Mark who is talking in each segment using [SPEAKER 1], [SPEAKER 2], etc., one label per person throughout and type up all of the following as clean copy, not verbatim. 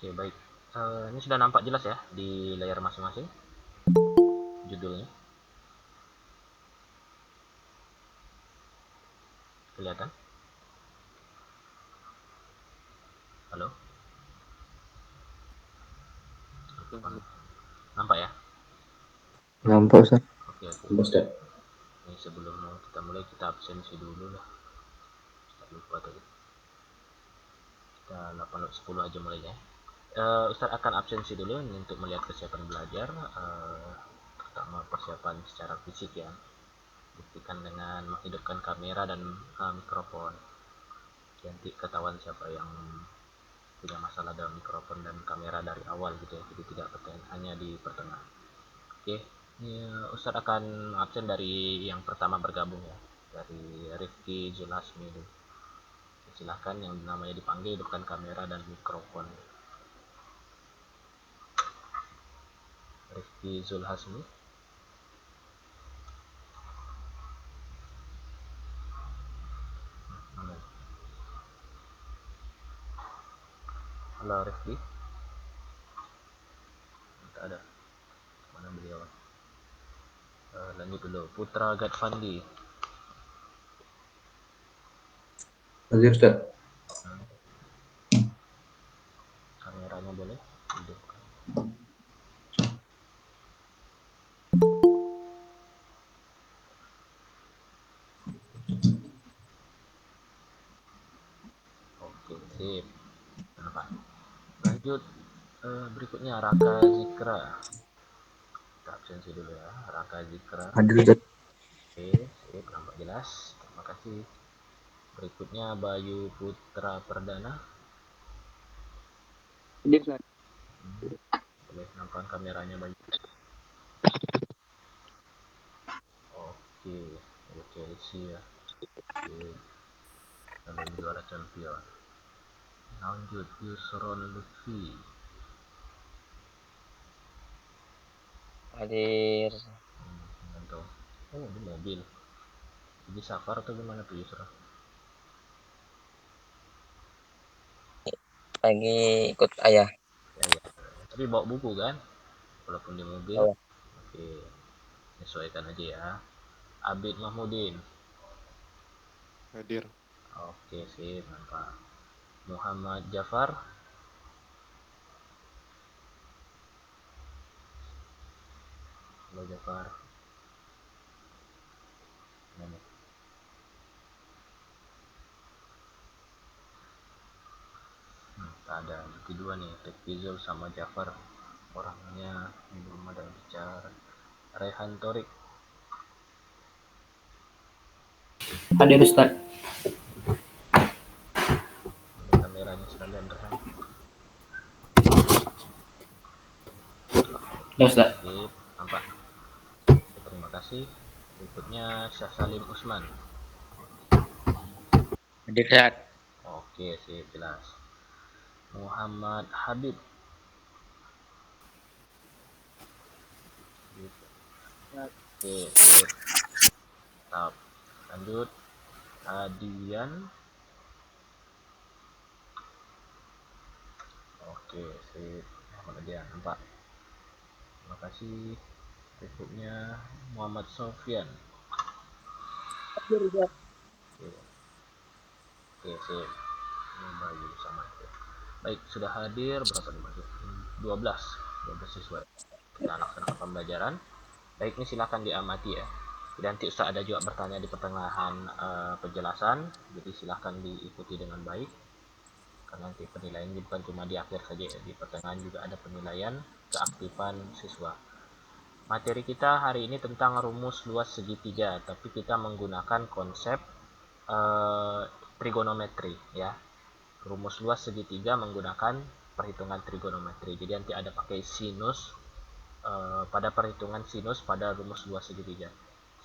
[SPEAKER 1] Oke, baik. Ini sudah nampak jelas ya di layar masing-masing judulnya. Kelihatan? Halo? Nampak ya?
[SPEAKER 2] Nampak Ustaz.
[SPEAKER 1] Oke, oke.
[SPEAKER 3] Ustaz.
[SPEAKER 1] Ini sebelum kita mulai, kita absensi dulu lah. Ustaz lupa tadi. Kita 8.10 aja mulainya. Ustaz akan absensi dulu untuk melihat kesiapan belajar, terutama persiapan secara fisik ya. Buktikan dengan menghidupkan kamera dan mikrofon. Nanti ketahuan siapa yang punya masalah dalam mikrofon dan kamera dari awal gitu ya. Jadi tidak hanya di pertengahan. Oke, ini Ustadz akan absen dari yang pertama bergabung ya, dari Rifki Zulhasmi dulu. Silahkan yang namanya dipanggil hidupkan kamera dan mikrofon. Rifki Zulhasmi. Halo Rifki. Tak ada. Mana beliau? Lanjut dulu. Putra Gadfandi.
[SPEAKER 3] Hadir Ustaz.
[SPEAKER 1] Kameranya boleh hidupkan. Oke, sip. Kenapa? Lanjut. Berikutnya Raka Zikra. Kita absensi dulu ya. Raka Zikra.
[SPEAKER 2] Hadir Ustaz.
[SPEAKER 1] Oke, sip. Nampak jelas. Terima kasih. Berikutnya Bayu Putra Perdana.
[SPEAKER 4] Hadir Ustaz.
[SPEAKER 1] Boleh nampakkan kameranya Bayu. Oke, Chelsea ya. Oke. Kalau juara champion. Lanjut Yusron Lutfi.
[SPEAKER 4] Hadir.
[SPEAKER 1] Mantap. Oh, di mobil. Jadi safar atau gimana tuh Yusron?
[SPEAKER 4] Lagi ikut ayah.
[SPEAKER 1] Ya. Tapi bawa buku kan? Walaupun di mobil.
[SPEAKER 4] Oh.
[SPEAKER 1] Oke. Sesuaikan aja ya. Abid Mahmudin.
[SPEAKER 5] Hadir.
[SPEAKER 1] Oke, sip, mantap. Muhammad Jafar. Halo Jafar. Mana? Tak ada. Kedua nih, Tekizul sama Jafar. Orangnya belum ada yang bicara. Rehan Torik.
[SPEAKER 6] Hadir Ustaz.
[SPEAKER 1] Kameranya sekalian Rehan.
[SPEAKER 6] Ya Ustaz.
[SPEAKER 1] Sip, nampak. Terima kasih. Berikutnya Syah Salim Usman.
[SPEAKER 4] Hadir Ustaz.
[SPEAKER 1] Oke, sip, jelas. Muhammad Habib. Oke, sip. Stop. Lanjut. Adian. Oke, sip. Muhammad Adian, nampak. Terima kasih. Berikutnya Muhammad Sofyan.
[SPEAKER 4] Hadir Ustaz.
[SPEAKER 1] Oke, sip. Ini Bayu sama itu. Baik, sudah hadir berapa nih Mas? 12 siswa. Kita laksanakan pembelajaran. Baik, ini silakan diamati ya. Jadi nanti Ustaz ada juga bertanya di pertengahan penjelasan, jadi silahkan diikuti dengan baik. Karena nanti penilaian ini bukan cuma di akhir saja ya, di pertengahan juga ada penilaian keaktifan siswa. Materi kita hari ini tentang rumus luas segitiga, tapi kita menggunakan konsep trigonometri ya. Rumus luas segitiga menggunakan perhitungan trigonometri. Jadi nanti ada pakai sinus pada perhitungan sinus pada rumus luas segitiga.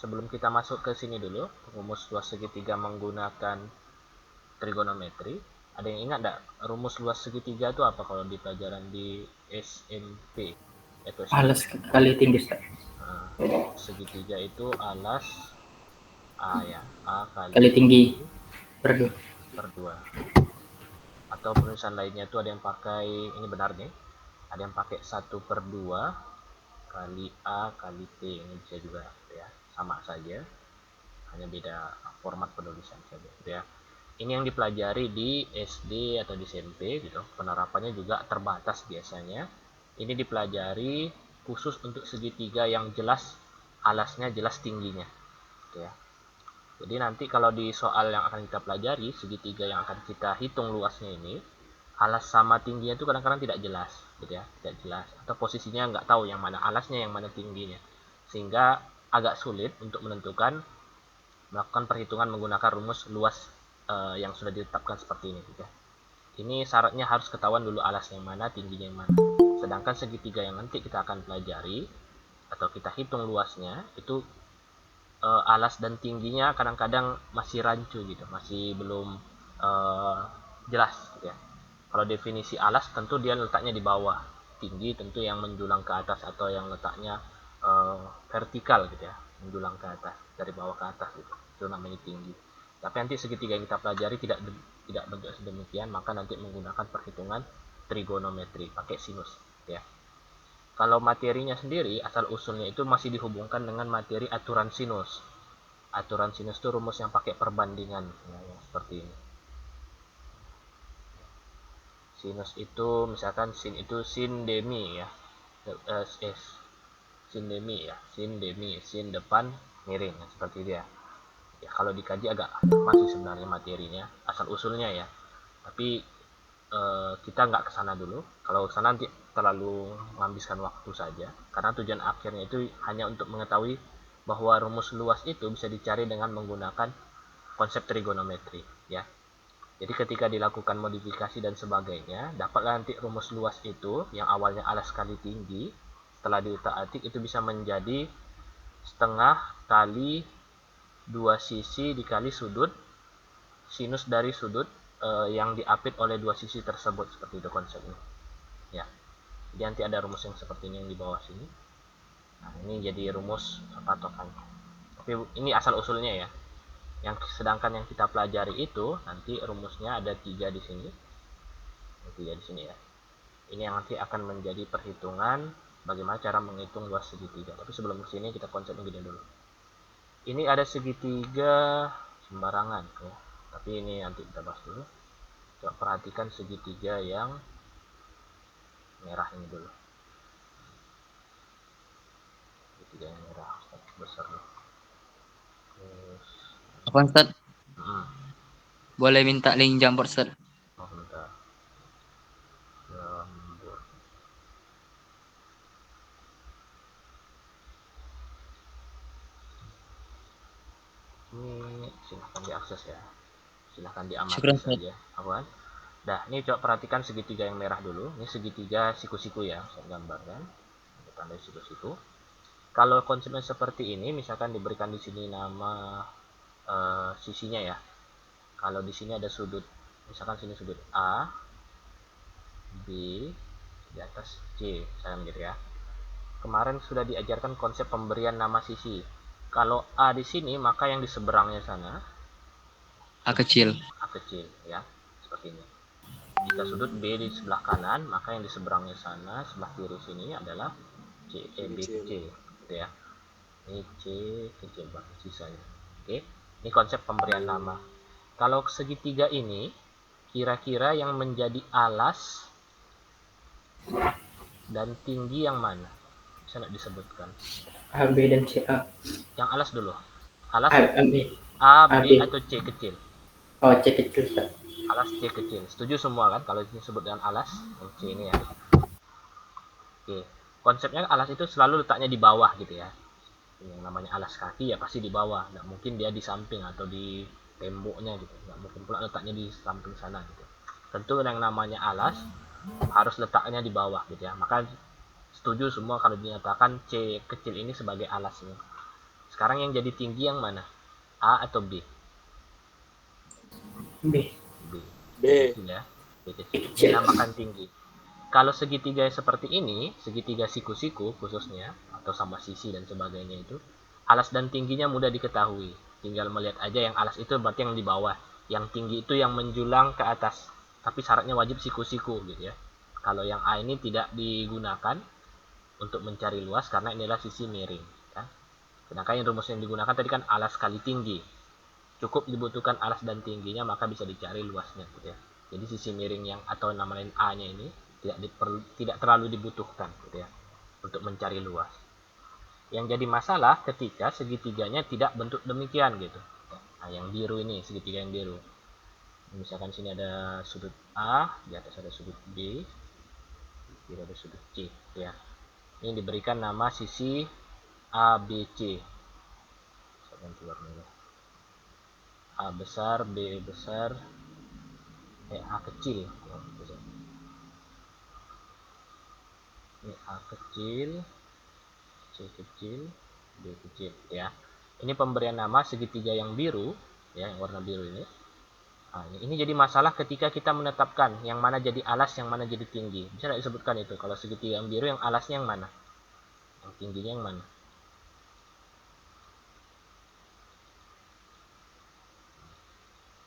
[SPEAKER 1] Sebelum kita masuk ke sini dulu, rumus luas segitiga menggunakan trigonometri. Ada yang ingat enggak rumus luas segitiga itu apa kalau di pelajaran di SMP?
[SPEAKER 6] Alas kali tinggi Ustaz.
[SPEAKER 1] Segitiga itu alas A ya, A
[SPEAKER 6] Kali tinggi per 2.
[SPEAKER 1] atau penulisan lainnya itu ada yang pakai, ini benar nih, ada yang pakai 1/2 kali A kali T, ini bisa juga ya, sama saja, hanya beda format penulisan saja ya. Ini yang dipelajari di SD atau di SMP gitu, penerapannya juga terbatas biasanya. Ini dipelajari khusus untuk segitiga yang jelas alasnya, jelas tingginya gitu ya. Jadi nanti kalau di soal yang akan kita pelajari, segitiga yang akan kita hitung luasnya ini, alas sama tingginya itu kadang-kadang tidak jelas gitu ya, tidak jelas, atau posisinya nggak tahu yang mana alasnya yang mana tingginya, sehingga agak sulit untuk melakukan perhitungan menggunakan rumus luas yang sudah ditetapkan seperti ini gitu ya. Ini syaratnya harus ketahuan dulu alasnya yang mana, tingginya yang mana. Sedangkan segitiga yang nanti kita akan pelajari atau kita hitung luasnya itu alas dan tingginya kadang-kadang masih rancu gitu, masih belum jelas gitu ya. Kalau definisi alas tentu dia letaknya di bawah, tinggi tentu yang menjulang ke atas atau yang letaknya vertikal gitu ya, menjulang ke atas dari bawah ke atas gitu, itu namanya tinggi. Tapi nanti segitiga yang kita pelajari tidak bentuk sedemikian, maka nanti menggunakan perhitungan trigonometri pakai sinus ya. Kalau materinya sendiri, asal usulnya itu masih dihubungkan dengan materi aturan sinus. Aturan sinus itu rumus yang pakai perbandingan ya, yang seperti ini. Sinus itu misalkan sin itu sin demi ya, sin demi ya, sin depan miring ya, seperti itu ya. Ya kalau dikaji agak masih sebenarnya materinya, asal usulnya ya. Tapi kita nggak kesana dulu. Kalau kesana nanti terlalu menghabiskan waktu saja, karena tujuan akhirnya itu hanya untuk mengetahui bahwa rumus luas itu bisa dicari dengan menggunakan konsep trigonometri ya. Jadi ketika dilakukan modifikasi dan sebagainya, dapatlah nanti rumus luas itu yang awalnya alas kali tinggi, setelah diutak-atik itu bisa menjadi setengah kali 2 sisi dikali sudut sinus dari sudut yang diapit oleh 2 sisi tersebut, seperti itu konsepnya ya. Jadi nanti ada rumus yang seperti ini yang di bawah sini. Nah, ini jadi rumus patokan. Tapi ini asal usulnya ya. Sedangkan yang kita pelajari itu nanti rumusnya ada 3 di sini. 3 di sini ya. Ini yang nanti akan menjadi perhitungan bagaimana cara menghitung luas segitiga. Tapi sebelum ke sini kita konsepnya gini dulu. Ini ada segitiga sembarangan ya. Tapi ini nanti kita bahas dulu. Coba perhatikan segitiga yang merah ini dulu. Segitiga yang merah besar nih. Terus,
[SPEAKER 6] Apa Ustaz?
[SPEAKER 1] hmm,
[SPEAKER 6] Boleh minta link Jamboard Ustaz?
[SPEAKER 1] oh bentar. Jamboard. Ini silahkan diakses ya. Silahkan diamati
[SPEAKER 6] Syukran Ustaz.
[SPEAKER 1] saja. Apaan? Nah, ini coba perhatikan segitiga yang merah dulu. Ini segitiga siku-siku ya, saya gambarkan. Tanda siku-siku. Kalau konsepnya seperti ini, misalkan diberikan di sini nama sisinya ya. Kalau di sini ada sudut, misalkan sini sudut A, B, di atas C, misalkan gitu ya. Kemarin sudah diajarkan konsep pemberian nama sisi. Kalau A di sini, maka yang di seberangnya sana
[SPEAKER 6] A kecil.
[SPEAKER 1] A kecil ya, seperti ini. Jika sudut B di sebelah kanan, maka yang di seberangnya sana sebelah kiri sini adalah B kecil gitu ya. Ini C kecil banget sisanya. Oke, ini konsep pemberian nama. Kalau segitiga ini kira-kira yang menjadi alas dan tinggi yang mana? Bisa nggak disebutkan?
[SPEAKER 6] A, B, dan C, A.
[SPEAKER 1] Yang alas dulu. Alas
[SPEAKER 6] A, B.
[SPEAKER 1] A, B,
[SPEAKER 6] B.
[SPEAKER 1] atau C kecil?
[SPEAKER 6] Oh, C kecil Ustaz.
[SPEAKER 1] Alas C kecil. Setuju semua kan kalau disebut dengan alas? Yang C ini ya. Oke. Konsepnya alas itu selalu letaknya di bawah gitu ya. Yang namanya alas kaki ya pasti di bawah. Nggak mungkin dia di samping atau di temboknya gitu. Nggak mungkin pula letaknya di samping sana gitu. Tentu yang namanya alas harus letaknya di bawah gitu ya. Maka setuju semua kalau dinyatakan C kecil ini sebagai alasnya. Sekarang yang jadi tinggi yang mana? A atau B?
[SPEAKER 6] B.
[SPEAKER 1] B kecil ya. B kecil. Dinamakan tinggi. Kalau segitiga seperti ini, segitiga siku-siku khususnya, atau sama sisi dan sebagainya itu, alas dan tingginya mudah diketahui. Tinggal melihat aja yang alas itu berarti yang di bawah. Yang tinggi itu yang menjulang ke atas. tapi syaratnya wajib siku-siku gitu ya. Kalau yang A ini tidak digunakan untuk mencari luas karena inilah sisi miring ya. Sedangkan yang rumus yang digunakan tadi kan alas kali tinggi, cukup dibutuhkan alas dan tingginya maka bisa dicari luasnya gitu ya. Jadi sisi miring yang atau nama lain A nya ini tidak terlalu dibutuhkan gitu ya untuk mencari luas. Yang jadi masalah ketika segitiganya tidak bentuk demikian gitu. Nah, yang biru ini, segitiga yang biru. Misalkan sini ada sudut A, di atas ada sudut B, di kiri ada sudut C ya. Ini diberikan nama sisi ABC. Saya ganti warnanya. A besar, B besar, A kecil. Ini A kecil, C kecil, B kecil ya. Ini pemberian nama segitiga yang biru ya, yang warna biru ini. Nah, ini jadi masalah ketika kita menetapkan yang mana jadi alas, yang mana jadi tinggi. Bisa tidak disebutkan itu kalau segitiga yang biru yang alasnya yang mana, yang tingginya yang mana?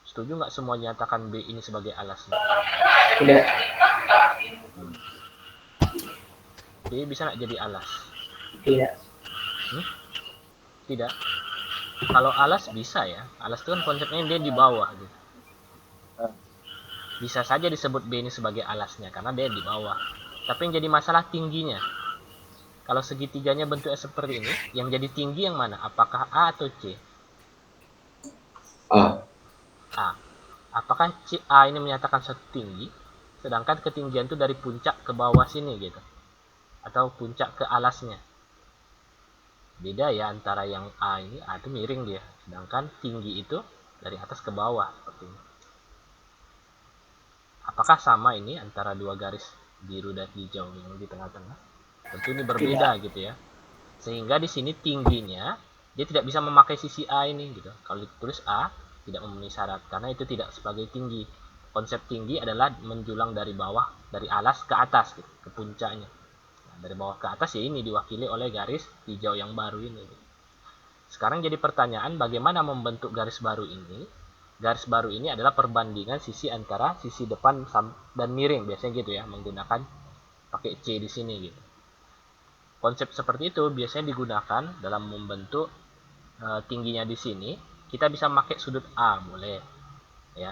[SPEAKER 1] Setuju nggak semua nyatakan B ini sebagai alasnya?
[SPEAKER 6] Tidak.
[SPEAKER 1] B bisa nggak jadi alas?
[SPEAKER 6] Tidak.
[SPEAKER 1] Tidak. Kalau alas bisa ya. Alas itu kan konsepnya dia di bawah gitu. Bisa saja disebut B ini sebagai alasnya karena dia di bawah. Tapi yang jadi masalah tingginya. Kalau segitiganya bentuknya seperti ini, yang jadi tinggi yang mana? Apakah A atau C?
[SPEAKER 3] A.
[SPEAKER 1] A. Apakah A ini menyatakan satu tinggi, sedangkan ketinggian itu dari puncak ke bawah sini gitu, atau puncak ke alasnya? Beda ya antara yang A ini, A itu miring dia, sedangkan tinggi itu dari atas ke bawah seperti ini. Apakah sama ini antara dua garis biru dan hijau yang di tengah-tengah? Tentu ini berbeda gitu ya. Sehingga di sini tingginya dia tidak bisa memakai sisi A ini gitu. Kalau ditulis A tidak memenuhi syarat karena itu tidak sebagai tinggi. Konsep tinggi adalah menjulang dari bawah, dari alas ke atas gitu, ke puncaknya. Nah, dari bawah ke atas ya ini diwakili oleh garis hijau yang baru ini. Sekarang jadi pertanyaan bagaimana membentuk garis baru ini? Garis baru ini adalah perbandingan sisi antara sisi depan dan miring, biasanya gitu ya, menggunakan pakai C di sini gitu. Konsep seperti itu biasanya digunakan dalam membentuk tingginya di sini. Kita bisa pakai sudut A, boleh ya.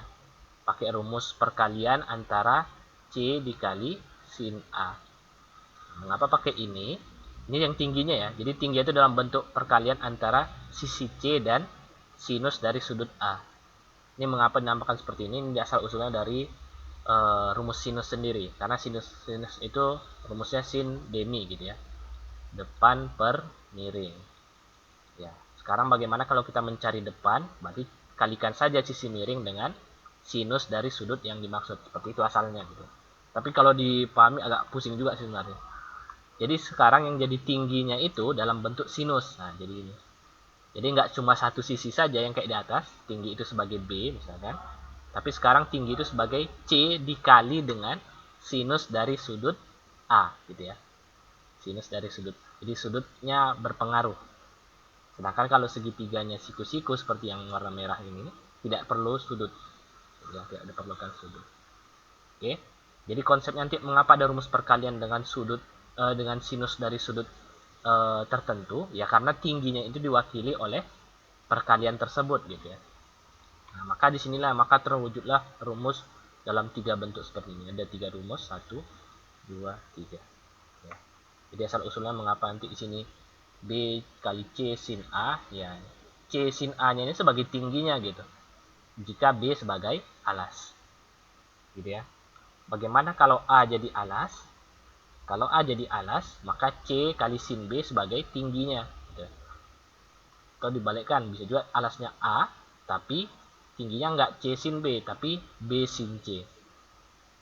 [SPEAKER 1] Pakai rumus perkalian antara C dikali sin A. Mengapa pakai ini? Ini yang tingginya ya. Jadi tinggi itu dalam bentuk perkalian antara sisi C dan sinus dari sudut A. Ini mengapa dinamakan seperti ini? Ini asal usulnya dari rumus sinus sendiri. Karena sinus itu rumusnya sin demi gitu ya. Depan per miring. Ya, sekarang bagaimana kalau kita mencari depan? Berarti kalikan saja sisi miring dengan sinus dari sudut yang dimaksud. Seperti itu asalnya gitu. Tapi kalau dipahami agak pusing juga sih sebenarnya. Jadi sekarang yang jadi tingginya itu dalam bentuk sinus. Nah, jadi ini. Jadi nggak cuma satu sisi saja yang kayak di atas, tinggi itu sebagai B misalkan. Tapi sekarang tinggi itu sebagai C dikali dengan sinus dari sudut A gitu ya. Sinus dari sudut. Jadi sudutnya berpengaruh. Sedangkan kalau segitiganya siku-siku seperti yang warna merah ini tidak perlu sudut. Ya, tidak diperlukan sudut. Oke. Jadi konsep nanti mengapa ada rumus perkalian dengan sudut dengan sinus dari sudut tertentu ya karena tingginya itu diwakili oleh perkalian tersebut gitu ya. Nah, maka disinilah maka terwujudlah rumus dalam 3 bentuk seperti ini. Ada 3 rumus, 1, 2, 3. Ya. Jadi asal usulnya mengapa nanti di sini B kali C sin A ya. C sin A-nya ini sebagai tingginya gitu. Jika B sebagai alas. Gitu ya. Bagaimana kalau A jadi alas? Kalau A jadi alas, maka C kali sin B sebagai tingginya. Gitu. Atau dibalikkan, bisa juga alasnya A, tapi tingginya nggak C sin B, tapi B sin C.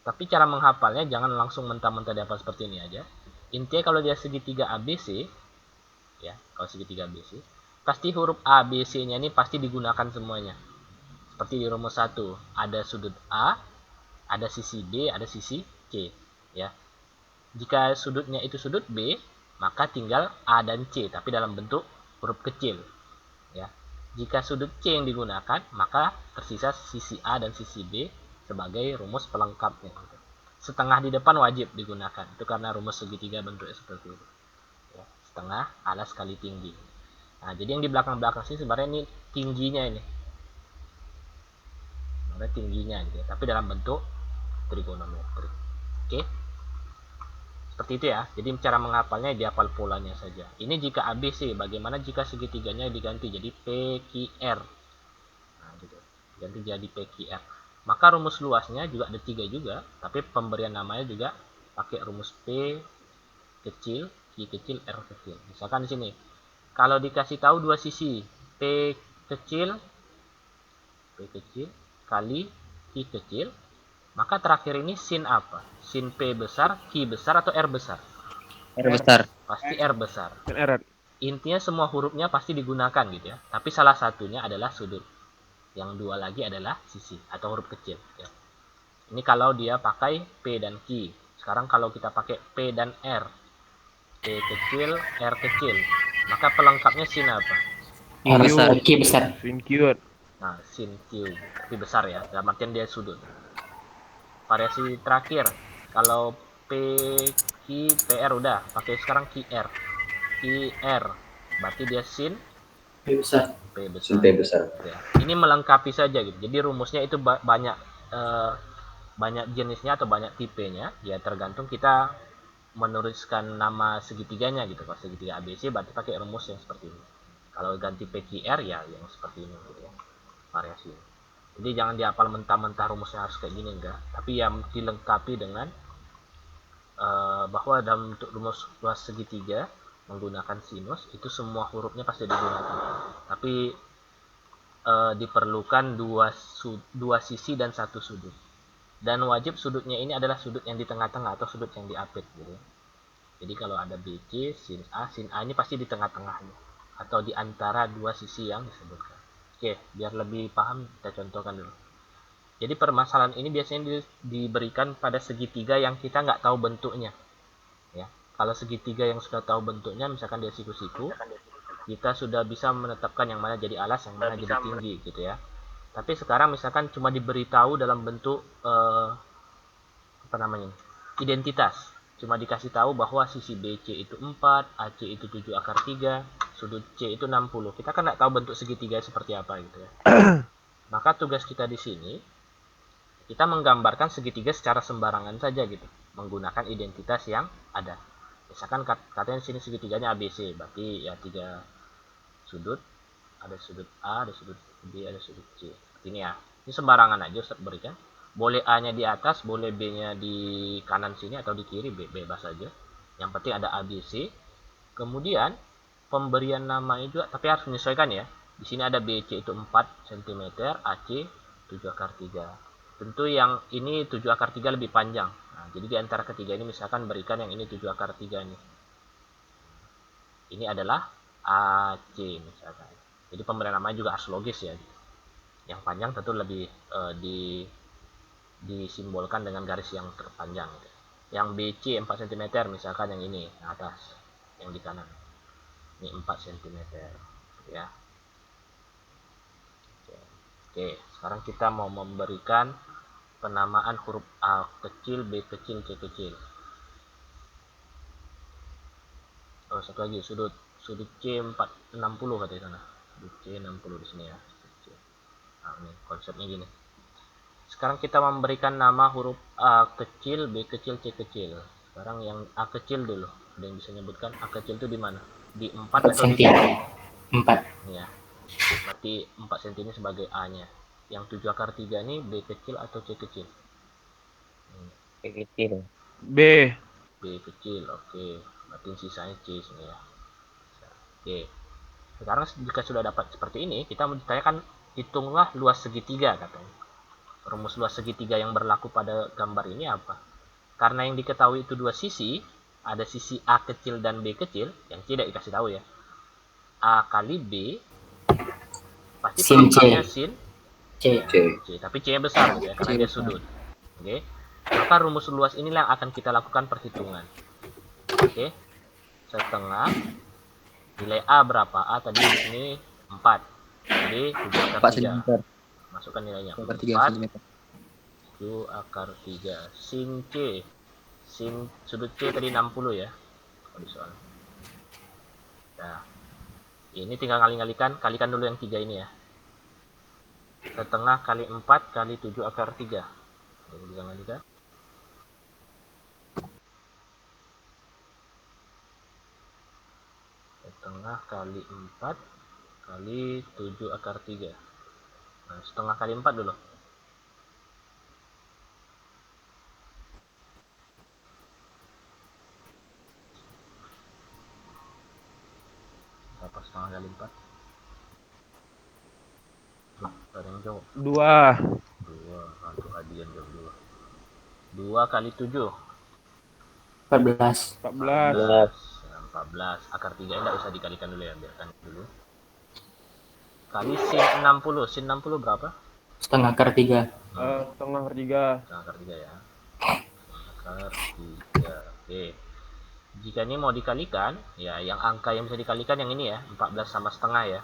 [SPEAKER 1] Tapi cara menghafalnya jangan langsung mentah-mentah dihafal seperti ini aja. Intinya kalau dia segitiga ABC, ya, kalau segitiga ABC, pasti huruf A, B, C-nya ini pasti digunakan semuanya. Seperti di rumus 1, ada sudut A, ada sisi B, ada sisi C, ya. Jika sudutnya itu sudut B, maka tinggal A dan C, tapi dalam bentuk huruf kecil. Ya. Jika sudut C yang digunakan, maka tersisa sisi A dan sisi B sebagai rumus pelengkapnya. Setengah di depan wajib digunakan, itu karena rumus segitiga bentuknya seperti itu. Ya, setengah alas kali tinggi. Nah, jadi yang di belakang-belakang sini sebenarnya ini tingginya ini. Sebenarnya tingginya gitu ya, tapi dalam bentuk trigonometri. Oke. Seperti itu ya. Jadi cara menghafalnya dihafal polanya saja. Ini jika ABC, bagaimana jika segitiganya diganti jadi PQR? Nah, gitu. Ganti jadi PQR. Maka rumus luasnya juga ada 3 juga, tapi pemberian namanya juga pakai rumus P kecil, Q kecil, R kecil. Misalkan di sini, kalau dikasih tahu dua sisi, P kecil kali Q kecil, maka terakhir ini sin apa? Sin P besar, Q besar, atau R besar?
[SPEAKER 4] R besar.
[SPEAKER 1] Pasti R besar.
[SPEAKER 5] R.
[SPEAKER 1] Intinya semua hurufnya pasti digunakan gitu ya. Tapi salah satunya adalah sudut. Yang dua lagi adalah sisi atau huruf kecil ya. Ini kalau dia pakai P dan Q. Sekarang kalau kita pakai P dan R, P kecil, R kecil, maka pelengkapnya sin apa?
[SPEAKER 4] R besar.
[SPEAKER 6] Q besar.
[SPEAKER 5] Sin Q.
[SPEAKER 1] Nah, sin Q, tapi besar ya, dalam artian dia sudut. Variasi terakhir, kalau P, Q, PR udah, pakai sekarang QR. QR, berarti dia sin
[SPEAKER 6] Q besar.
[SPEAKER 1] P besar.
[SPEAKER 3] Sin P besar.
[SPEAKER 1] Ya. Ini melengkapi saja gitu. Jadi rumusnya itu banyak jenisnya atau banyak tipenya. Ya tergantung kita menuliskan nama segitiganya gitu. Kalau segitiga ABC berarti pakai rumus yang seperti ini. Kalau ganti PQR ya yang seperti ini gitu ya. Variasi. Jadi jangan dihafal mentah-mentah rumusnya harus kayak gini enggak. Tapi yang dilengkapi dengan bahwa dalam rumus luas segitiga menggunakan sinus itu semua hurufnya pasti digunakan, tapi diperlukan dua sisi dan satu sudut, dan wajib sudutnya ini adalah sudut yang di tengah-tengah atau sudut yang diapit gitu. Jadi kalau ada BC, sin A ini pasti di tengah-tengahnya atau di antara dua sisi yang disebutkan. Oke, biar lebih paham kita contohkan dulu. Jadi permasalahan ini biasanya diberikan pada segitiga yang kita nggak tahu bentuknya. Ya, kalau segitiga yang sudah tahu bentuknya, misalkan dia siku-siku, kita sudah bisa menetapkan yang mana jadi alas, yang mana jadi tinggi, gitu ya. Tapi sekarang misalkan cuma diberitahu dalam bentuk identitas. Cuma dikasih tahu bahwa sisi BC itu 4, AC itu 7 akar 3, sudut C itu 60. Kita kan nggak tahu bentuk segitiga seperti apa gitu ya. Maka tugas kita di sini, kita menggambarkan segitiga secara sembarangan saja gitu, menggunakan identitas yang ada. Misalkan katanya sini segitiganya ABC, berarti ya 3 sudut, ada sudut A, ada sudut B, ada sudut C. Ini ya, ini sembarangan aja Ustaz berikan. Boleh A-nya di atas, boleh B-nya di kanan sini atau di kiri, bebas saja. Yang penting ada ABC. Kemudian pemberian namanya juga, tapi harus menyesuaikan ya. Di sini ada BC itu 4 cm, AC 7 akar 3. Tentu yang ini 7 akar 3 lebih panjang. Nah, jadi di antara ketiga ini misalkan berikan yang ini 7 akar 3 nih. Ini adalah AC misalkan. Jadi pemberian namanya juga harus logis ya. Yang panjang tentu lebih disimbolkan dengan garis yang terpanjang. Yang BC 4 cm misalkan yang ini, yang atas, yang di kanan. Ini 4 cm ya. Oke, sekarang kita mau memberikan penamaan huruf A kecil, B kecil, C kecil. Oh, satu lagi, sudut C 460 katanya sana. Sudut C 60 di sini ya. Nah, ini konsepnya gini. Sekarang kita memberikan nama huruf A kecil, B kecil, C kecil. Sekarang yang A kecil dulu. Ada yang bisa menyebutkan A kecil itu di mana? Di 4 atau di
[SPEAKER 6] 4.
[SPEAKER 1] Ya. Berarti 4 cm ini sebagai A-nya. Yang 7 akar 3 ini B kecil atau C kecil?
[SPEAKER 4] B kecil.
[SPEAKER 5] B.
[SPEAKER 1] B kecil, oke. Berarti sisanya C sini ya. Oke. Sekarang jika sudah dapat seperti ini, kita ditanyakan hitunglah luas segitiga katanya. Rumus luas segitiga yang berlaku pada gambar ini apa? Karena yang diketahui itu dua sisi, ada sisi A kecil dan B kecil, yang tidak dikasih tahu ya. A kali B pasti pelengkapnya sin
[SPEAKER 6] C.
[SPEAKER 1] tapi C nya besar gitu ya, karena dia sudut. Oke. Maka rumus luas inilah yang akan kita lakukan perhitungan. Oke. Setengah nilai A berapa? A tadi di sini 4. Jadi 7 akar 3. Masukkan nilainya 4 7 akar 3. Sin C. Sin sudut C tadi 60 ya. Kalau di soal. Nah, ini tinggal kalikan dulu yang 3 ini ya. Setengah kali 4 kali 7 akar 3. Jadi bisa kalikan. Setengah kali 4 kali 7 akar 3. Nah, setengah kali 4 dulu. Apa setengah kali 4? Ada yang jawab.
[SPEAKER 5] 2.
[SPEAKER 1] 2. Untuk hadian jawab 2. 2 kali 7.
[SPEAKER 6] 14.
[SPEAKER 5] 14.
[SPEAKER 1] 14. Akar 3 ini tidak usah dikalikan dulu ya, biarkan dulu. Kali sin 60. Sin 60 berapa?
[SPEAKER 6] Setengah akar 3.
[SPEAKER 5] Setengah per 3.
[SPEAKER 1] Setengah akar 3 ya. Akar 3. Oke. Jika ini mau dikalikan, ya yang angka yang bisa dikalikan yang ini ya, 14 sama setengah ya.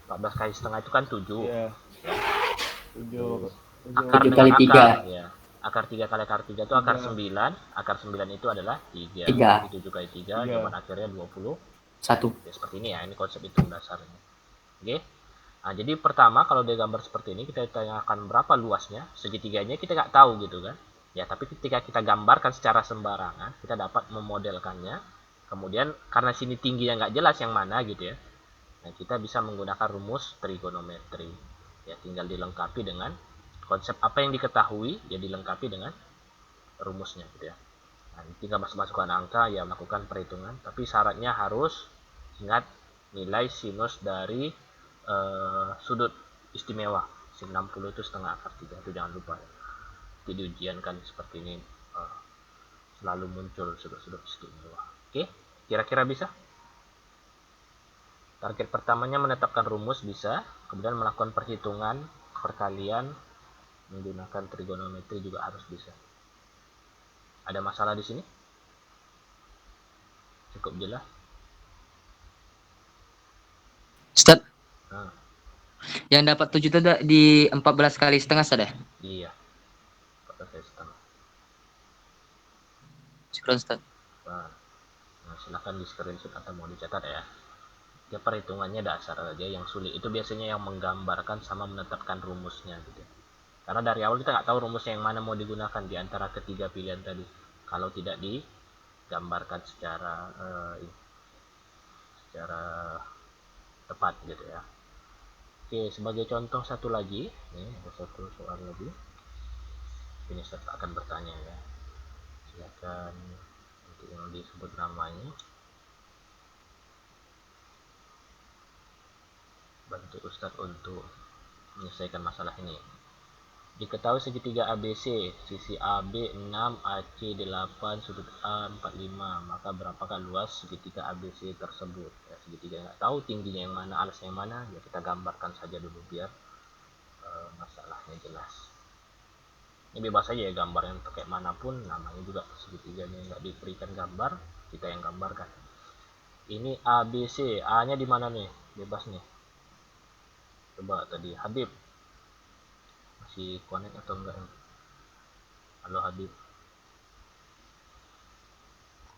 [SPEAKER 1] 14 kali setengah itu kan 7.
[SPEAKER 5] Iya. 7.
[SPEAKER 1] Akar
[SPEAKER 6] 7
[SPEAKER 1] dengan
[SPEAKER 6] kali
[SPEAKER 1] akar
[SPEAKER 6] 3.
[SPEAKER 1] ya. Akar 3 kali akar 3 itu akar 9. Akar 9 itu adalah 3.
[SPEAKER 6] 3.
[SPEAKER 1] 7 kali 3, jawaban akhirnya 20.
[SPEAKER 6] 1.
[SPEAKER 1] Ya, seperti ini ya, ini konsep hitung dasarnya. Oke. Nah, jadi pertama kalau dia gambar seperti ini, kita tanyakan berapa luasnya, segitiganya kita nggak tahu gitu kan. Ya, tapi ketika kita gambarkan secara sembarangan, kita dapat memodelkannya. Kemudian karena sini tingginya nggak jelas yang mana gitu ya. Nah, kita bisa menggunakan rumus trigonometri. Ya, tinggal dilengkapi dengan konsep apa yang diketahui, ya dilengkapi dengan rumusnya gitu ya. Nah, tinggal masukkan angka, ya melakukan perhitungan. Tapi syaratnya harus ingat nilai sinus dari sudut istimewa. Sin 60 itu setengah akar 3, itu jangan lupa ya. Di ujian kan seperti ini selalu muncul sudut-sudut istimewa. Oke, kira-kira bisa? Target pertamanya menetapkan rumus bisa, kemudian melakukan perhitungan perkalian menggunakan trigonometri juga harus bisa. Ada masalah di sini? Cukup jelas?
[SPEAKER 4] Ustaz,
[SPEAKER 1] Nah,
[SPEAKER 4] yang dapat 7 itu di 14 kali setengah sudah.
[SPEAKER 1] iya. 14 kali setengah.
[SPEAKER 4] Syukran Ustaz.
[SPEAKER 1] Nah, silahkan di screenshot atau mau dicatat ya. Ya perhitungannya dasar aja, yang sulit itu biasanya yang menggambarkan sama menetapkan rumusnya gitu. Karena dari awal kita nggak tahu rumusnya yang mana mau digunakan di antara ketiga pilihan tadi. Kalau tidak digambarkan secara tepat gitu ya. Oke, sebagai contoh satu lagi, nih ada satu soal lagi. Ini saya akan bertanya ya. Silakan untuk yang disebut namanya. Bantu Ustadz untuk menyelesaikan masalah ini. Diketahui segitiga ABC, sisi AB 6, AC 8, sudut A 45, maka berapakah luas segitiga ABC tersebut? Ya, segitiga nggak tahu tingginya yang mana, alasnya yang mana, ya kita gambarkan saja dulu biar masalahnya jelas. Ini bebas saja ya, gambar yang pakai manapun, namanya juga segitiganya nggak diberikan gambar, kita yang gambarkan. Ini ABC, A-nya di mana nih? Bebas nih. Coba tadi Habib masih connect atau enggak? Halo Habib.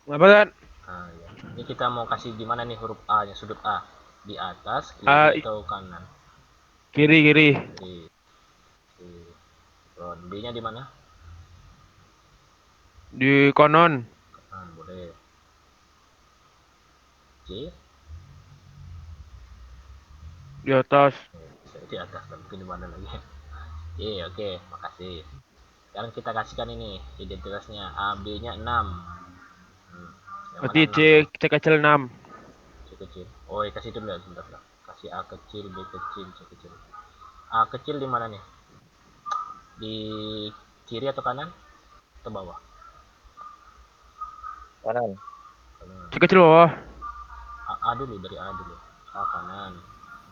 [SPEAKER 5] Apa kan?
[SPEAKER 1] Nah, ya. Ini kita mau kasih di mana nih huruf A nya, sudut A? Di atas,
[SPEAKER 5] A,
[SPEAKER 1] kiri atau kanan?
[SPEAKER 5] kiri.
[SPEAKER 1] Kiri. B nya di mana?
[SPEAKER 5] Di konon.
[SPEAKER 1] Kanan, boleh. C?
[SPEAKER 5] Di atas.
[SPEAKER 1] Bisa di atas, tapi mungkin di mana lagi? Oke, makasih. Sekarang kita kasihkan ini identitasnya. A, B nya 6. Yang
[SPEAKER 5] Berarti
[SPEAKER 1] mana 6 nih?
[SPEAKER 5] C kecil 6.
[SPEAKER 1] C kecil. Oh, kasih dulu ya, sebentar. Kasih A kecil, B kecil, C kecil. A kecil di mana nih? Di kiri atau kanan? Atau bawah?
[SPEAKER 4] Kanan.
[SPEAKER 1] Kanan.
[SPEAKER 5] C kecil bawah.
[SPEAKER 1] A dulu, dari A dulu. A kanan.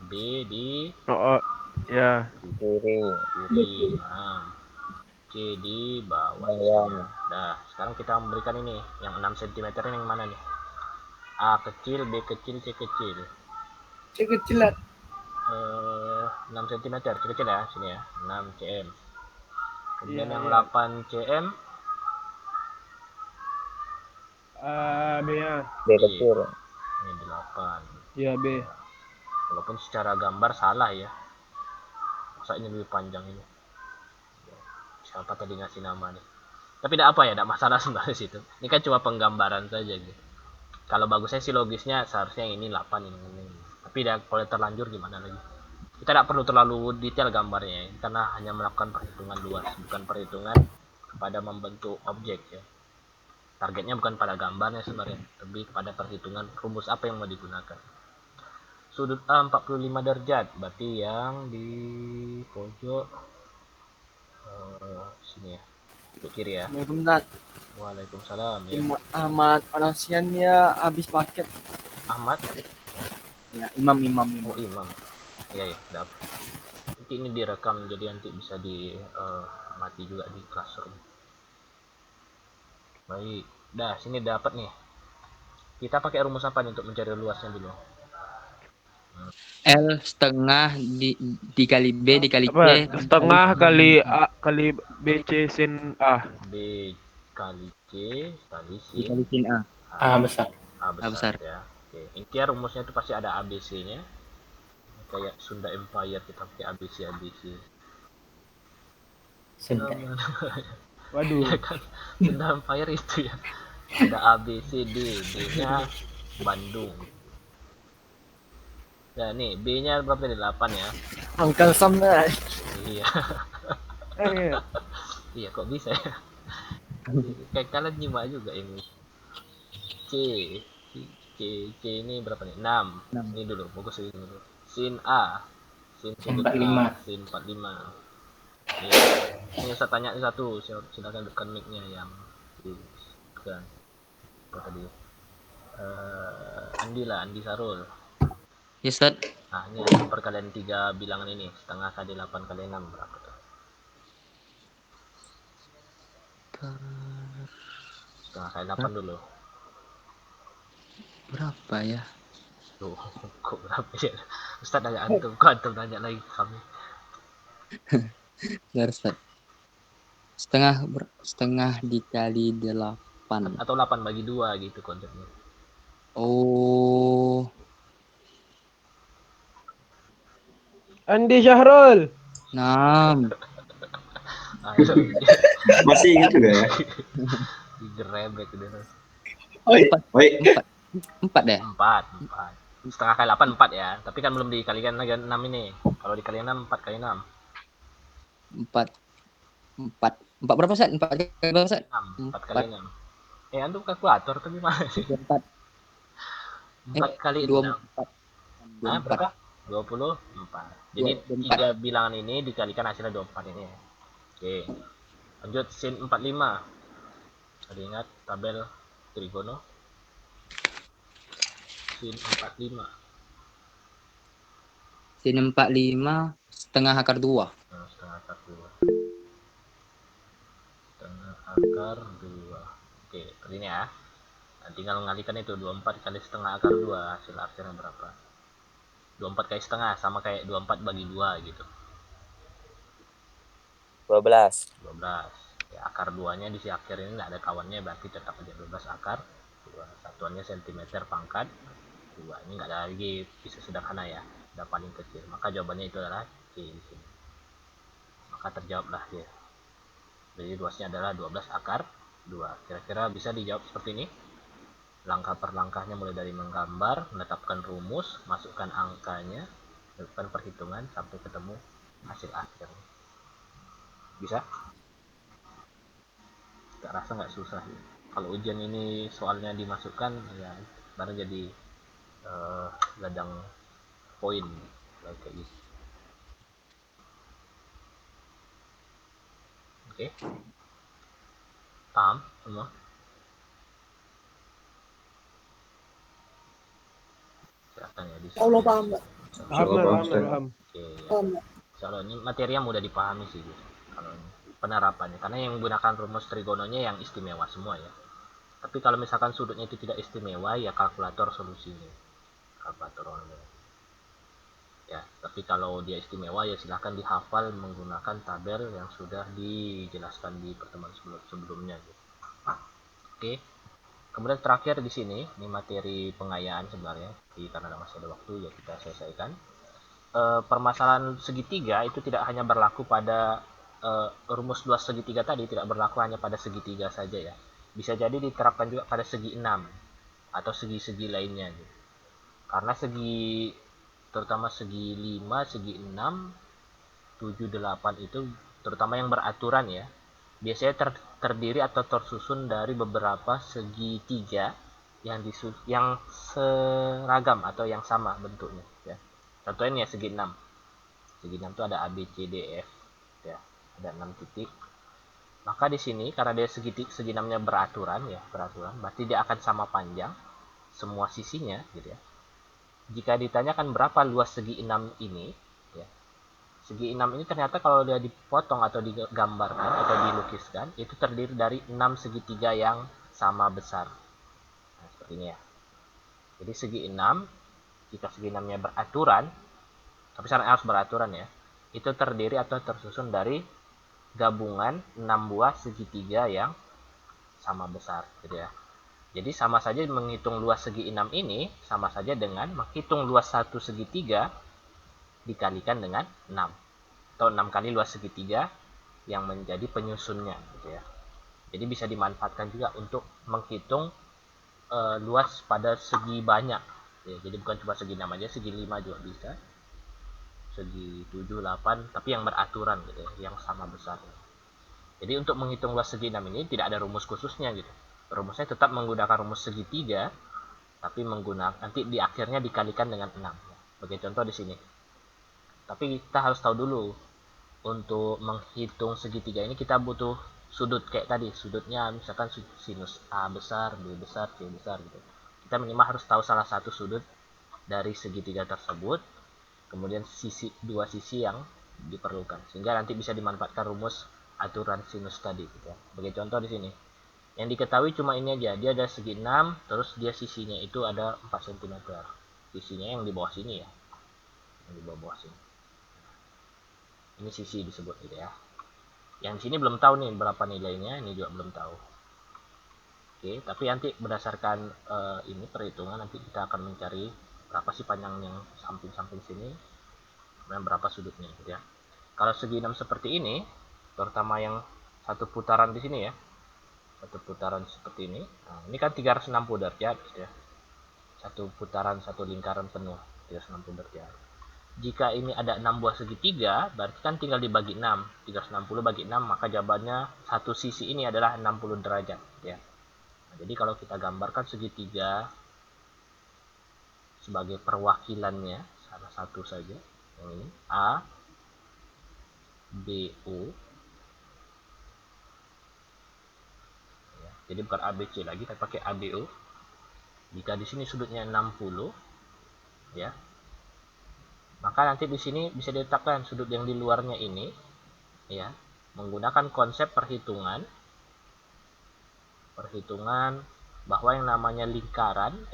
[SPEAKER 1] B di
[SPEAKER 5] Oh, ya.
[SPEAKER 4] Kiri.
[SPEAKER 1] kiri. Nah, C di bawah.
[SPEAKER 4] Bawah.
[SPEAKER 1] Nah, sekarang kita memberikan ini yang 6 cm ini yang mana nih? A kecil, B kecil, C kecil.
[SPEAKER 7] C kecilan.
[SPEAKER 1] 6 cm, C kecil ya, sini ya. 6 cm. Kemudian
[SPEAKER 5] Iya,
[SPEAKER 1] yang
[SPEAKER 5] iya.
[SPEAKER 1] 8 cm
[SPEAKER 5] B ya.
[SPEAKER 2] B kecil.
[SPEAKER 1] ini 8.
[SPEAKER 5] Iya, B.
[SPEAKER 1] Walaupun secara gambar salah ya. Masa ini lebih panjang ini. Siapa tadi ngasih nama nih? Tapi tidak apa ya, tidak masalah sebenarnya situ. Ini kan cuma penggambaran saja gitu. Kalau bagusnya sih logisnya seharusnya yang ini 8 ini. Tapi kalau terlanjur gimana lagi? Kita tidak perlu terlalu detail gambarnya ya, karena hanya melakukan perhitungan luas, bukan perhitungan kepada membentuk objek ya. Targetnya bukan pada gambarnya sebenarnya, lebih kepada perhitungan rumus apa yang mau digunakan. Sudut A 45 derajat, berarti yang di pojok sini ya, ke kiri ya.
[SPEAKER 7] Waalaikumsalam.
[SPEAKER 1] Waalaikumsalam ya.
[SPEAKER 7] Ahmad Onasiannya habis paket.
[SPEAKER 1] Ahmad,
[SPEAKER 7] Ya, imam.
[SPEAKER 1] oh Imam. Iya ya, dapat. Nanti ini direkam jadi nanti bisa mati juga di classroom. Baik, dah sini dapat nih. Kita pakai rumus apa nih untuk mencari luasnya dulu?
[SPEAKER 4] L setengah dikali B dikali C.
[SPEAKER 5] Apa? Setengah kali A kali BC sin A.
[SPEAKER 1] B kali C kali sin
[SPEAKER 4] Dikali sin A.
[SPEAKER 6] A besar.
[SPEAKER 1] A besar,
[SPEAKER 4] A besar.
[SPEAKER 1] ya. Oke, intinya rumusnya itu pasti ada ABC-nya. Kayak Sunda Empire kita pakai ABC.
[SPEAKER 6] Sudah.
[SPEAKER 5] Waduh.
[SPEAKER 1] Ya kan, Sunda Empire itu ya. Ada ABCD, B-nya Bandung. Nah, nih B-nya berapa nih? 8 ya.
[SPEAKER 7] Angkal sama.
[SPEAKER 1] Iya.
[SPEAKER 5] Iya.
[SPEAKER 1] Iya, kok bisa ya? Kayak kalian nyimak juga ini. C C ini berapa nih? 6. Ini dulu, fokus ini dulu. Sin A. Sin sudut
[SPEAKER 6] 45.
[SPEAKER 1] A, sin 45. Iya. Ini saya tanya satu, silakan dekat mic-nya yang bukan. Apa tadi? Andi Sarul.
[SPEAKER 4] Ya, Ustaz.
[SPEAKER 1] Nah, ini perkalian 3 bilangan ini, setengah kali 8 kali 6 berapa tuh? Setengah kali 8 dulu.
[SPEAKER 4] Berapa ya?
[SPEAKER 1] Tuh, kok berapa ya? Ustaz nanya antum, kok antum nanya lagi ke kami?
[SPEAKER 4] Bentar, Ustaz. Setengah dikali 8.
[SPEAKER 1] Atau 8 bagi 2 gitu konsepnya.
[SPEAKER 4] Oh,
[SPEAKER 5] Andi Syahrul.
[SPEAKER 4] 6.
[SPEAKER 1] Ayo,
[SPEAKER 3] Masih ingat juga ya?
[SPEAKER 1] digerebek udah.
[SPEAKER 3] Oi,
[SPEAKER 4] 4 deh.
[SPEAKER 1] 4. Setengah kali 8 4 ya. Tapi kan belum dikalikan lagi 6 ini. Kalau dikalikan 6 4 kali 6.
[SPEAKER 4] 4 berapa, Ustaz? 4 kali berapa, Ustaz?
[SPEAKER 1] 4 kali 6. Antum kalkulator tapi gimana sih?
[SPEAKER 4] 4.
[SPEAKER 1] 4 kali 6.
[SPEAKER 4] 24.
[SPEAKER 1] Nah, berapa? 24. Jadi 3 bilangan ini dikalikan hasilnya 24 ini ya. Oke. Lanjut sin 45. Ada ingat tabel trigono? Sin 45.
[SPEAKER 4] Sin 45 setengah akar 2.
[SPEAKER 1] Nah, setengah akar 2. Setengah akar 2. Oke, ini ya. Nah, tinggal mengalihkan itu 24 kali setengah akar 2, hasil akhirnya berapa? 24 kali setengah sama kayak 24 bagi 2 gitu.
[SPEAKER 2] 12.
[SPEAKER 1] 12. Ya, akar 2-nya di si akhir ini nggak ada kawannya, berarti tetap aja 12 akar 2. Satuannya cm pangkat 2. Ini nggak ada lagi, bisa sederhana ya. Udah paling kecil. Maka jawabannya itu adalah C di sini. Maka terjawablah dia. Jadi luasnya adalah 12 akar 2. Kira-kira bisa dijawab seperti ini. Langkah per langkahnya mulai dari menggambar, menetapkan rumus, masukkan angkanya, lakukan perhitungan sampai ketemu hasil akhir. Bisa? Gak rasa nggak susah ya. Kalau ujian ini soalnya dimasukkan ya baru jadi ladang poin kayak gitu. Oke. Paham semua? Silakan ya di sini.
[SPEAKER 7] Allah paham nggak?
[SPEAKER 5] Paham.
[SPEAKER 1] Oke, ya.
[SPEAKER 7] Paham nggak?
[SPEAKER 1] Kalau ini materi yang mudah dipahami sih gitu. Kalau ini penerapannya, karena yang menggunakan rumus trigononya yang istimewa semua ya. Tapi kalau misalkan sudutnya itu tidak istimewa ya kalkulator solusinya. Kalkulator online. ya. Tapi kalau dia istimewa ya silahkan dihafal menggunakan tabel yang sudah dijelaskan di pertemuan sebelumnya gitu. Oke. Kemudian terakhir di sini, ini materi pengayaan sebenarnya, karena masih ada waktu ya kita selesaikan. Permasalahan segitiga itu tidak hanya berlaku pada rumus luas segitiga tadi, tidak berlaku hanya pada segitiga saja ya. Bisa jadi diterapkan juga pada segi 6 atau segi-segi lainnya gitu. Karena segi, terutama segi 5, segi 6, 7, 8 itu terutama yang beraturan ya, biasanya terdiri atau tersusun dari beberapa segitiga yang seragam atau yang sama bentuknya ya. Contohnya ya segi 6. Segi 6 itu ada A, B, C, D, F ya. Ada 6 titik. Maka di sini karena dia segi 6-nya beraturan, berarti dia akan sama panjang semua sisinya gitu ya. Jika ditanyakan berapa luas segi 6 ini ya, segi 6 ini ternyata kalau dia dipotong atau digambarkan atau dilukiskan, itu terdiri dari 6 segitiga yang sama besar. Nah, seperti ini ya. Jadi segi 6, jika segi 6-nya beraturan, tapi syaratnya harus beraturan ya, itu terdiri atau tersusun dari gabungan 6 buah segitiga yang sama besar gitu ya. Jadi sama saja menghitung luas segi 6 ini sama saja dengan menghitung luas satu segitiga dikalikan dengan 6 atau 6 kali luas segitiga yang menjadi penyusunnya gitu ya. Jadi bisa dimanfaatkan juga untuk menghitung luas pada segi banyak ya. Jadi bukan cuma segi 6 aja, segi 5 juga bisa, segi 7, 8, tapi yang beraturan gitu ya, yang sama besar. Jadi untuk menghitung luas segi 6 ini tidak ada rumus khususnya gitu. Rumusnya tetap menggunakan rumus segitiga, tapi menggunakan nanti di akhirnya dikalikan dengan 6 ya. Sebagai contoh di sini. Tapi kita harus tahu dulu, untuk menghitung segitiga ini kita butuh sudut kayak tadi. Sudutnya misalkan sinus A besar, B besar, C besar gitu. Kita minimal harus tahu salah satu sudut dari segitiga tersebut, kemudian dua sisi yang diperlukan, sehingga nanti bisa dimanfaatkan rumus aturan sinus tadi gitu ya. Sebagai contoh di sini, yang diketahui cuma ini aja, dia ada segi 6, terus dia sisinya itu ada 4 cm. Sisinya yang di bawah sini ya, yang di bawah sini. Ini sisi disebut gitu ya. Yang sini belum tahu nih berapa nilainya, ini juga belum tahu. Oke, tapi nanti berdasarkan ini perhitungan nanti kita akan mencari berapa sih panjang yang samping-samping sini, dan berapa sudutnya gitu ya. Kalau segi 6 seperti ini, terutama yang satu putaran di sini ya, satu putaran seperti ini. Nah, ini kan 360 derajat gitu ya. Satu putaran, satu lingkaran penuh 360 derajat. Jika ini ada 6 buah segitiga, berarti kan tinggal dibagi 6. 360 bagi 6, maka jawabannya satu sisi ini adalah 60 derajat ya. Nah, jadi kalau kita gambarkan segitiga sebagai perwakilannya, salah satu saja yang ini, A, B, O ya. Jadi bukan A, B, C lagi, tapi pakai A, B, O. Jika di sini sudutnya 60 ya, maka nanti di sini bisa ditetapkan sudut yang di luarnya ini ya, menggunakan konsep perhitungan bahwa yang namanya lingkaran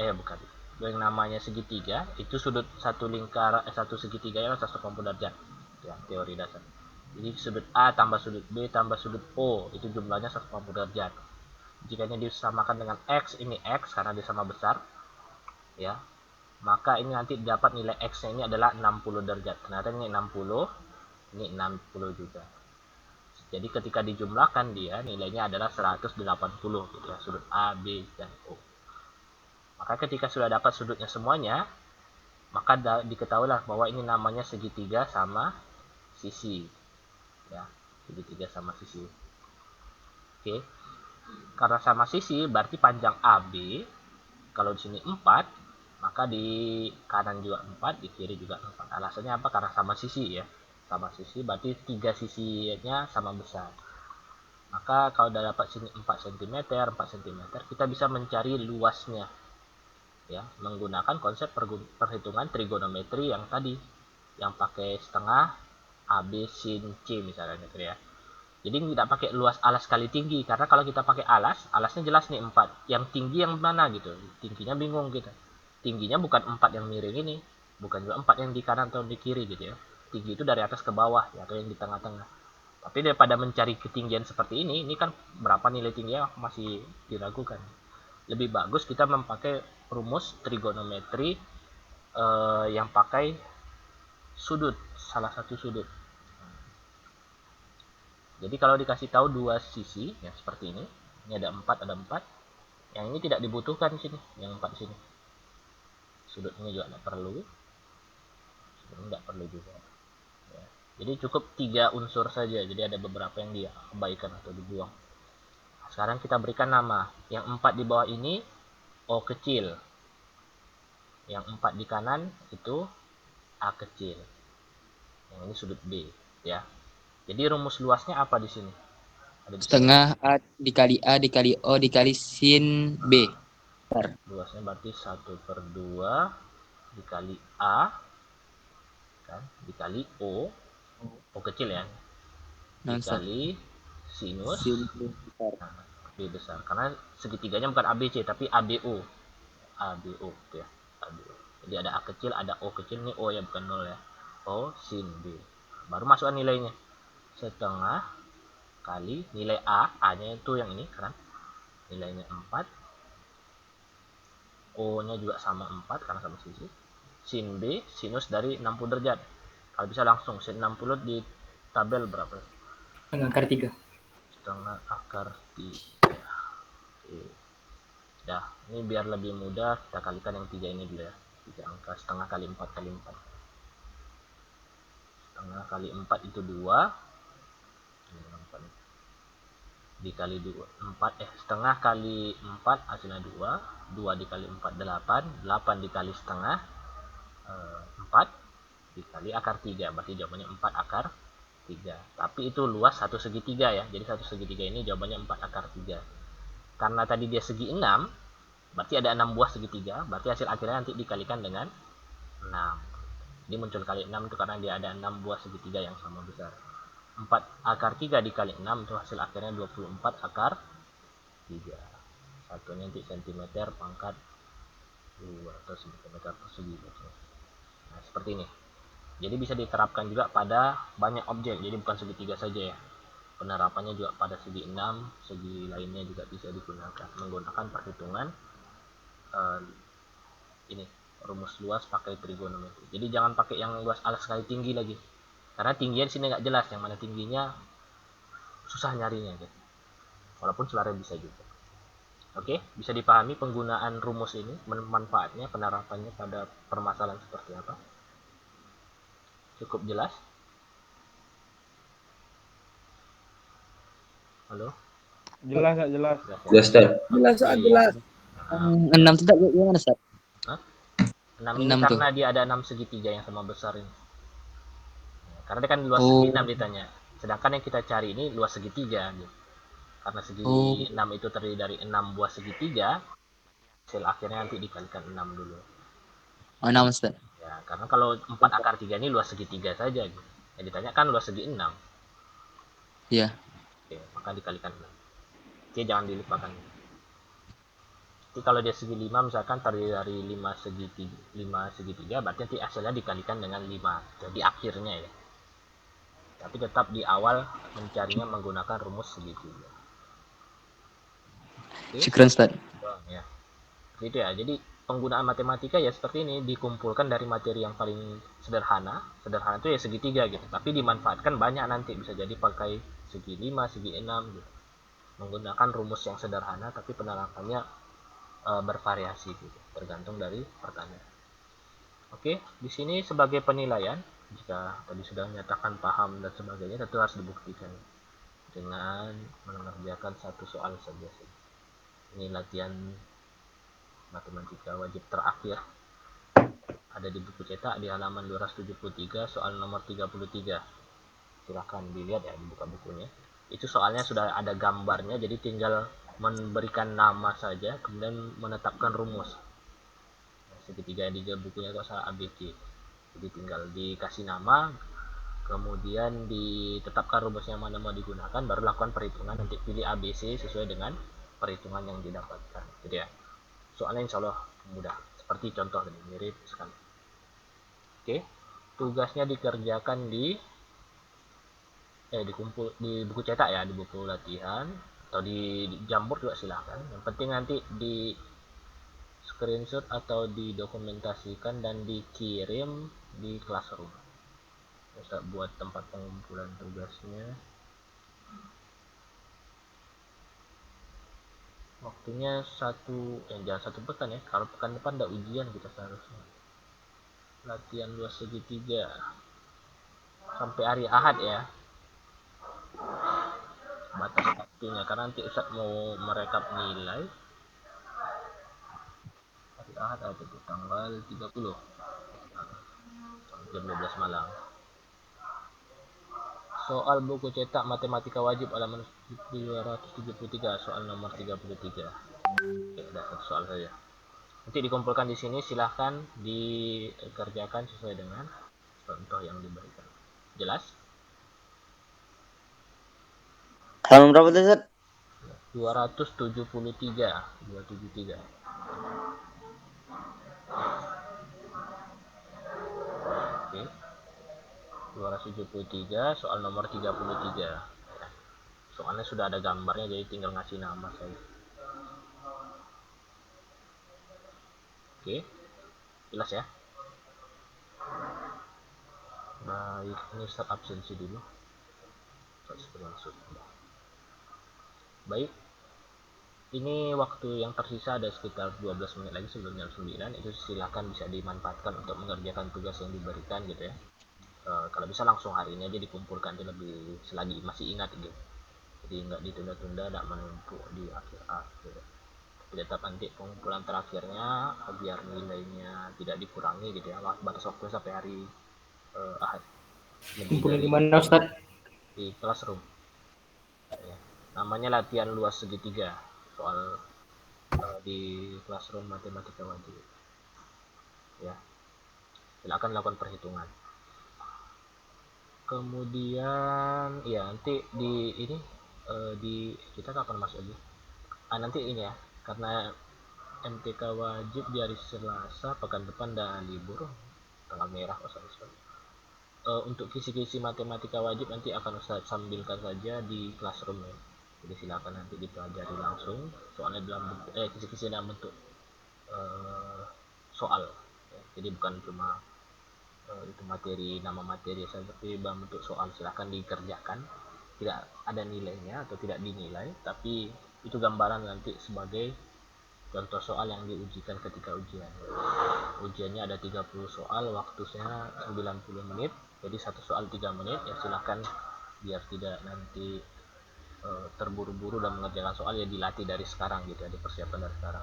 [SPEAKER 1] yang namanya segitiga itu sudut satu lingkaran satu segitiga yang 180 derajat ya, teori dasar. Jadi sudut A tambah sudut B tambah sudut O itu jumlahnya 180 derajat. Jika ini disamakan dengan X, ini X karena dia sama besar ya, maka ini nanti dapat nilai X nya ini adalah 60 derajat. Ternyata ini 60, ini 60 juga. Jadi ketika dijumlahkan dia nilainya adalah 180 gitu ya, sudut A, B, dan O. Maka ketika sudah dapat sudutnya semuanya, maka diketahuilah bahwa ini namanya segitiga sama sisi ya, segitiga sama sisi. Oke. Karena sama sisi berarti panjang AB kalau di sini 4, maka di kanan juga 4, di kiri juga 4. Alasannya apa? Karena sama sisi ya. Sama sisi berarti 3 sisinya sama besar. Maka kalau udah dapat sini 4 cm, 4 cm, kita bisa mencari luasnya ya, menggunakan konsep perhitungan trigonometri yang tadi, yang pakai setengah AB sin C misalnya gitu ya. Jadi tidak pakai luas alas kali tinggi, karena kalau kita pakai alasnya jelas nih 4. Yang tinggi yang mana gitu. Tingginya bingung gitu. Tingginya bukan 4 yang miring ini, bukan juga 4 yang di kanan atau di kiri gitu ya. Tinggi itu dari atas ke bawah ya, atau yang di tengah-tengah. Tapi daripada mencari ketinggian seperti ini kan berapa nilai tingginya masih diragukan. Lebih bagus kita memakai rumus trigonometri yang pakai sudut, salah satu sudut. Jadi kalau dikasih tahu dua sisi ya seperti ini ada 4, ada 4. Yang ini tidak dibutuhkan di sini, yang 4 di sini. Sudut ini juga tidak perlu. Sudut ini tidak perlu juga. Ya. Jadi cukup 3 unsur saja. Jadi ada beberapa yang diabaikan atau dibuang. Sekarang kita berikan nama. Yang 4 di bawah ini O kecil. Yang 4 di kanan itu A kecil. Yang ini sudut B, ya. Jadi rumus luasnya apa di sini? Ada di
[SPEAKER 4] Setengah A dikali O dikali sin B.
[SPEAKER 1] luasnya berarti 1/2 dikali A kan, dikali O kecil ya, dikali sinus B besar, karena segitiganya bukan ABC tapi ABO ya, ABO. Jadi ada A kecil, ada O kecil, ini O ya bukan 0 ya, O sin B. Baru masukkan nilainya, setengah kali nilai A nya itu yang ini kan, nilainya 4, O nya juga sama 4 karena sama sisi, sin B sinus dari 60 derajat. Kalau bisa langsung sin 60 di tabel berapa?
[SPEAKER 6] Setengah akar 3.
[SPEAKER 1] Setengah akar 3. Oke. Dah, ini biar lebih mudah kita kalikan yang 3 ini dulu ya. 3 angka, setengah kali 4 kali 4. Setengah kali 4 itu 2. Dikali 2, 4 setengah kali 4 hasilnya 2. 2 dikali 4 8. 8 dikali setengah 4 dikali akar 3, berarti jawabannya 4 akar 3. Tapi itu luas 1 segitiga ya. Jadi 1 segitiga ini jawabannya 4 akar 3. Karena tadi dia segi 6, berarti ada 6 buah segitiga, berarti hasil akhirnya nanti dikalikan dengan 6. Ini muncul kali 6 itu karena dia ada 6 buah segitiga yang sama besar. 4 akar 3 dikali 6 itu hasil akhirnya 24 akar 3. Satunya nanti cm pangkat 2 atau cm persegi. Nah, seperti ini. Jadi bisa diterapkan juga pada banyak objek, jadi bukan segitiga saja ya. Penerapannya juga pada segi 6, segi lainnya juga bisa digunakan menggunakan perhitungan ini rumus luas pakai trigonometri. Jadi jangan pakai yang luas alas kali tinggi lagi, karena tingginya di sini nggak jelas yang mana tingginya, susah nyarinya gitu. Walaupun sebenarnya bisa juga. Oke, bisa dipahami penggunaan rumus ini, manfaatnya, penerapannya pada permasalahan seperti apa? Cukup jelas? Halo?
[SPEAKER 5] Jelas gak jelas?
[SPEAKER 3] Jelas, Ustaz.
[SPEAKER 7] Jelas.
[SPEAKER 4] 6 itu tak gimana, Ustaz?
[SPEAKER 1] 6 ini
[SPEAKER 4] 6 tuh.
[SPEAKER 1] karena dia ada 6 segitiga yang sama besar ini. Karena dia kan luas segi 6 ditanya. Sedangkan yang kita cari ini luas segitiga gitu. Karena segi 6 itu terdiri dari 6 buah segitiga, hasil akhirnya nanti dikalikan 6 dulu.
[SPEAKER 4] 6, Ustaz.
[SPEAKER 1] Ya, karena kalau 4 akar 3 ini luas segitiga saja gitu. Yang ditanya kan luas segi 6.
[SPEAKER 4] Iya.
[SPEAKER 1] Oke, maka dikalikan 6. Oke, jangan dilupakan. Jadi kalau dia segi 5 misalkan terdiri dari 5 segitiga, berarti nanti hasilnya dikalikan dengan 5. Jadi akhirnya ya. Tapi tetap di awal mencarinya menggunakan rumus segitiga. Oke.
[SPEAKER 4] Syukran, Ustaz.
[SPEAKER 1] Ya. Gitu ya. Jadi penggunaan matematika ya seperti ini, dikumpulkan dari materi yang paling sederhana. Sederhana itu ya segitiga gitu. Tapi dimanfaatkan banyak nanti, bisa jadi pakai segi 5, segi 6 gitu. Menggunakan rumus yang sederhana tapi penerapannya bervariasi gitu, tergantung dari pertanyaan. Oke, di sini sebagai penilaian, jika tadi sudah menyatakan paham dan sebagainya, tentu harus dibuktikan dengan mengerjakan satu soal saja. Ini latihan matematika wajib terakhir, ada di buku cetak di halaman 273, soal nomor 33. Silahkan dilihat ya, dibuka bukunya. Itu soalnya sudah ada gambarnya, jadi tinggal memberikan nama saja, kemudian menetapkan rumus. Segitiga yang di bukunya itu salah ABC. Jadi tinggal dikasih nama, kemudian ditetapkan rumusnya mana mau digunakan, baru lakukan perhitungan, nanti pilih ABC sesuai dengan perhitungan yang didapatkan. Jadi ya, soalnya insya Allah mudah. Seperti contoh ini, mirip sekali. Oke. Tugasnya dikerjakan di dikumpul di buku cetak ya, di buku latihan atau di Jamboard juga silahkan. Yang penting nanti di screenshot atau didokumentasikan dan dikirim di Classroom. Bisa buat tempat pengumpulan tugasnya. Waktunya jangan 1 pekan ya, kalau pekan depan ada ujian kita seharusnya. Latihan 2 segitiga sampai hari Ahad ya, batas waktunya, karena nanti Ustaz mau merekap nilai hari Ahad ada tuh tanggal 30 jam 12 malam. Soal buku cetak matematika wajib halaman 273, soal nomor 33. Oke, ada 1 soal saja. Nanti dikumpulkan di sini, silahkan dikerjakan sesuai dengan contoh yang diberikan. Jelas?
[SPEAKER 2] Halaman berapa tuh, Ustaz?
[SPEAKER 1] 273. Oke. 273 soal nomor 33. Soalnya sudah ada gambarnya, jadi tinggal ngasih nama saja. Oke, jelas ya. Baik, ini start absensi dulu. Baik, ini waktu yang tersisa ada sekitar 12 menit lagi sebelum jam 9. Itu silakan bisa dimanfaatkan untuk mengerjakan tugas yang diberikan gitu ya. Kalau bisa langsung hari ini aja dikumpulkan, itu lebih selagi masih ingat gitu. Jadi nggak ditunda-tunda, nggak menumpuk di akhir-akhir. Tetap nanti pengumpulan terakhirnya biar nilainya tidak dikurangi gitu ya, batas waktu sampai hari Ahad.
[SPEAKER 6] Kumpulin di mana, Ustaz?
[SPEAKER 1] Di Classroom ya. Namanya latihan luas segitiga, soal di Classroom matematika wajib ya. Silakan lakukan perhitungan. Kemudian ya nanti di ini di kita kapan masuk lagi? Nanti ini ya, karena MTK wajib di hari Selasa, pekan depan dan libur tanggal merah untuk kisi-kisi matematika wajib nanti akan Ustaz sambilkan saja di Classroom ya. Jadi silakan nanti dipelajari langsung, soalnya dalam kisi-kisi dalam bentuk soal ya. Jadi bukan cuma itu materi, nama materi saja, tapi dalam bentuk soal. Silakan dikerjakan, tidak ada nilainya atau tidak dinilai, tapi itu gambaran nanti sebagai contoh soal yang diujikan ketika ujian. Ujiannya ada 30 soal, waktunya 90 menit, jadi 1 soal 3 menit ya. Silahkan biar tidak nanti terburu-buru dan mengerjakan soal, ya dilatih dari sekarang gitu ya, dipersiapkan dari sekarang.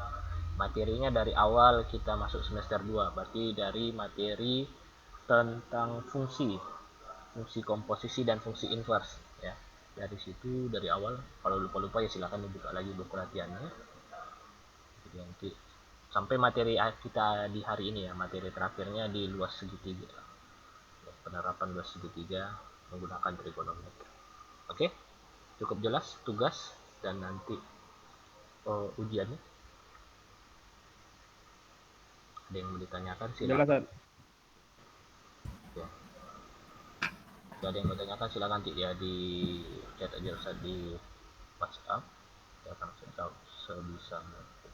[SPEAKER 1] Materinya dari awal kita masuk semester 2, berarti dari materi tentang fungsi komposisi dan fungsi inverse ya. Dari situ dari awal, kalau lupa-lupa ya silahkan dibuka lagi buku latihannya. Jadi nanti sampai materi kita di hari ini ya, materi terakhirnya di luas segitiga, penerapan luas segitiga menggunakan trigonometri. Oke, cukup jelas tugas dan nanti ujiannya. Ada yang mau ditanyakan silakan. Ada yang mau ditanyakan silakan nanti ya, di chat aja Ustaz di WhatsApp, saya akan jawab sebisa mungkin.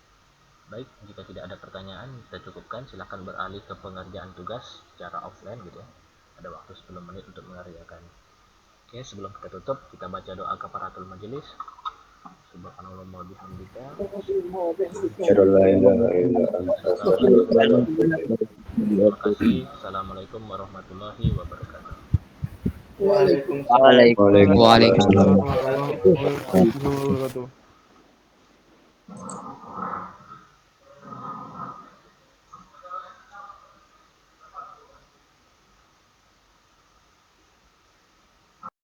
[SPEAKER 1] Baik, jika tidak ada pertanyaan kita cukupkan. Silakan beralih ke pengerjaan tugas secara offline gitu ya. Ada waktu 10 menit untuk mengerjakan. Oke, sebelum kita tutup kita baca doa kafaratul majelis. Subhanallah wa bihamdika. Terima kasih. Assalamualaikum warahmatullahi wabarakatuh.
[SPEAKER 4] Waalaikumsalam.
[SPEAKER 5] Waalaikumsalam warahmatullahi wabarakatuh.